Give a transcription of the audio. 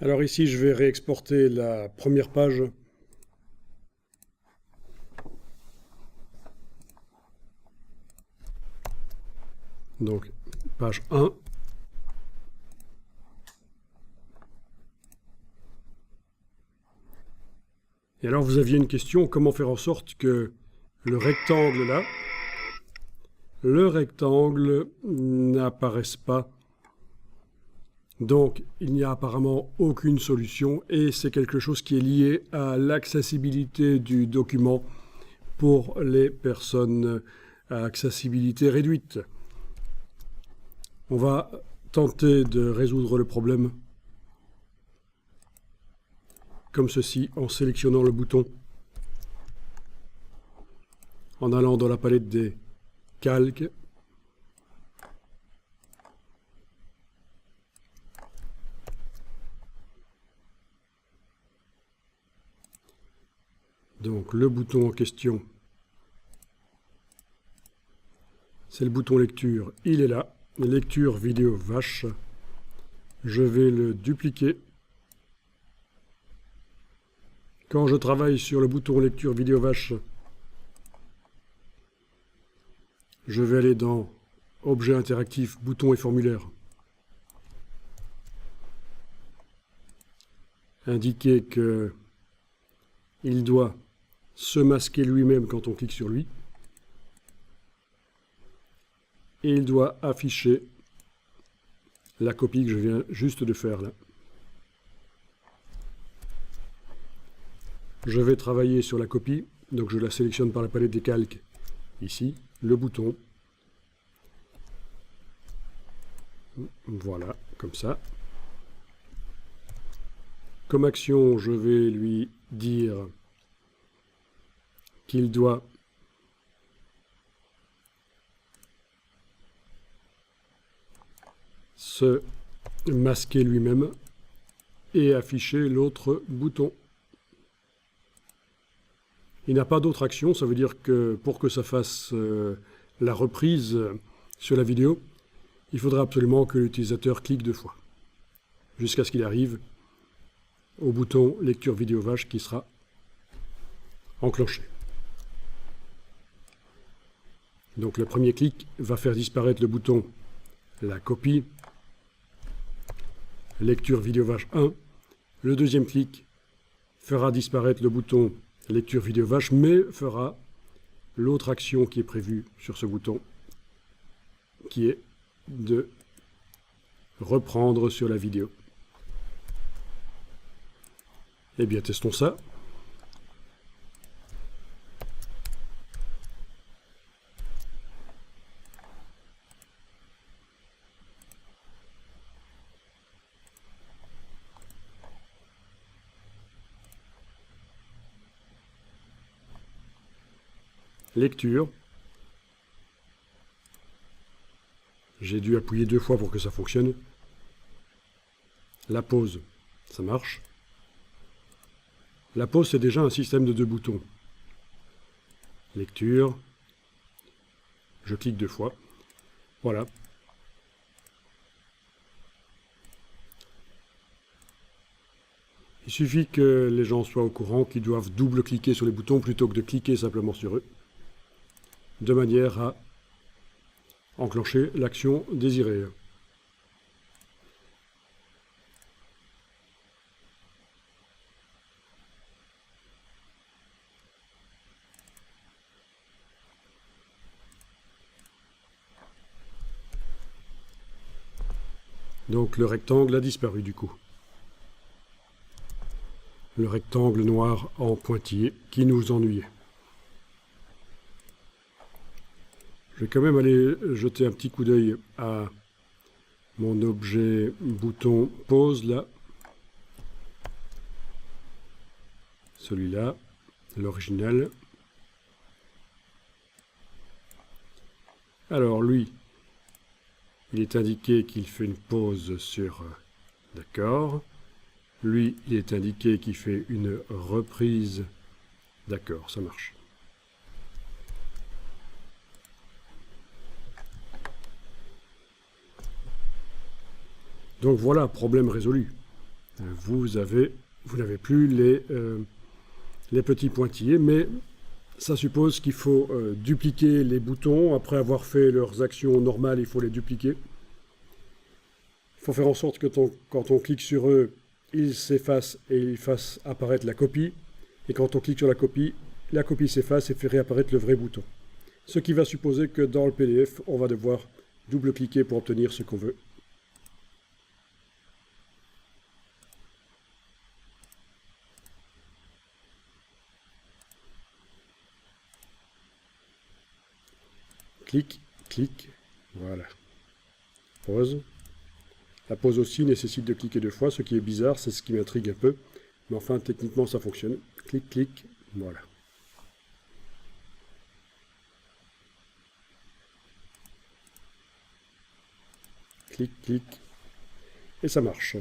Alors ici, je vais réexporter la première page. Donc, page 1. Et alors, vous aviez une question, comment faire en sorte que le rectangle là, n'apparaisse pas. Donc, il n'y a apparemment aucune solution et c'est quelque chose qui est lié à l'accessibilité du document pour les personnes à accessibilité réduite. On va tenter de résoudre le problème comme ceci, en sélectionnant le bouton, en allant dans la palette des calques, donc le bouton en question, c'est le bouton lecture, il est là, lecture vidéo vache, je vais le dupliquer. Quand je travaille sur le bouton lecture vidéo vache, je vais aller dans objet interactif, bouton et formulaire. Indiquer que il doit se masquer lui-même quand on clique sur lui. Et il doit afficher la copie que je viens juste de faire là. Je vais travailler sur la copie, donc je la sélectionne par la palette des calques, ici, le bouton. Voilà, comme ça. Comme action, je vais lui dire qu'il doit se masquer lui-même et afficher l'autre bouton. Il n'a pas d'autre action, ça veut dire que pour que ça fasse la reprise sur la vidéo, il faudra absolument que l'utilisateur clique 2 fois, jusqu'à ce qu'il arrive au bouton lecture vidéo vache qui sera enclenché. Donc le premier clic va faire disparaître le bouton la copie, lecture vidéo vache 1. Le deuxième clic fera disparaître le bouton lecture vidéo vache, mais fera l'autre action qui est prévue sur ce bouton, qui est de reprendre sur la vidéo. Eh bien, testons ça. Lecture. J'ai dû appuyer 2 fois pour que ça fonctionne. La pause, ça marche. La pause, c'est déjà un système de 2 boutons. Lecture. Je clique 2 fois. Voilà. Il suffit que les gens soient au courant qu'ils doivent double-cliquer sur les boutons plutôt que de cliquer simplement sur eux, de manière à enclencher l'action désirée. Donc le rectangle a disparu du coup. Le rectangle noir en pointillé qui nous ennuyait. Je vais quand même aller jeter un petit coup d'œil à mon objet bouton pause là. Celui-là, l'original. Alors lui, il est indiqué qu'il fait une pause sur d'accord. Lui, il est indiqué qu'il fait une reprise. D'accord, ça marche. Donc voilà, problème résolu. vous n'avez plus les petits pointillés, mais ça suppose qu'il faut dupliquer les boutons. Après avoir fait leurs actions normales, il faut les dupliquer. Il faut faire en sorte que quand on clique sur eux, ils s'effacent et ils fassent apparaître la copie. Et quand on clique sur la copie s'efface et fait réapparaître le vrai bouton. Ce qui va supposer que dans le PDF, on va devoir double-cliquer pour obtenir ce qu'on veut. Clic, clic, voilà. Pause. La pause aussi nécessite de cliquer 2 fois, ce qui est bizarre, c'est ce qui m'intrigue un peu. Mais enfin, techniquement, ça fonctionne. Clic, clic, voilà. Clic, clic, et ça marche.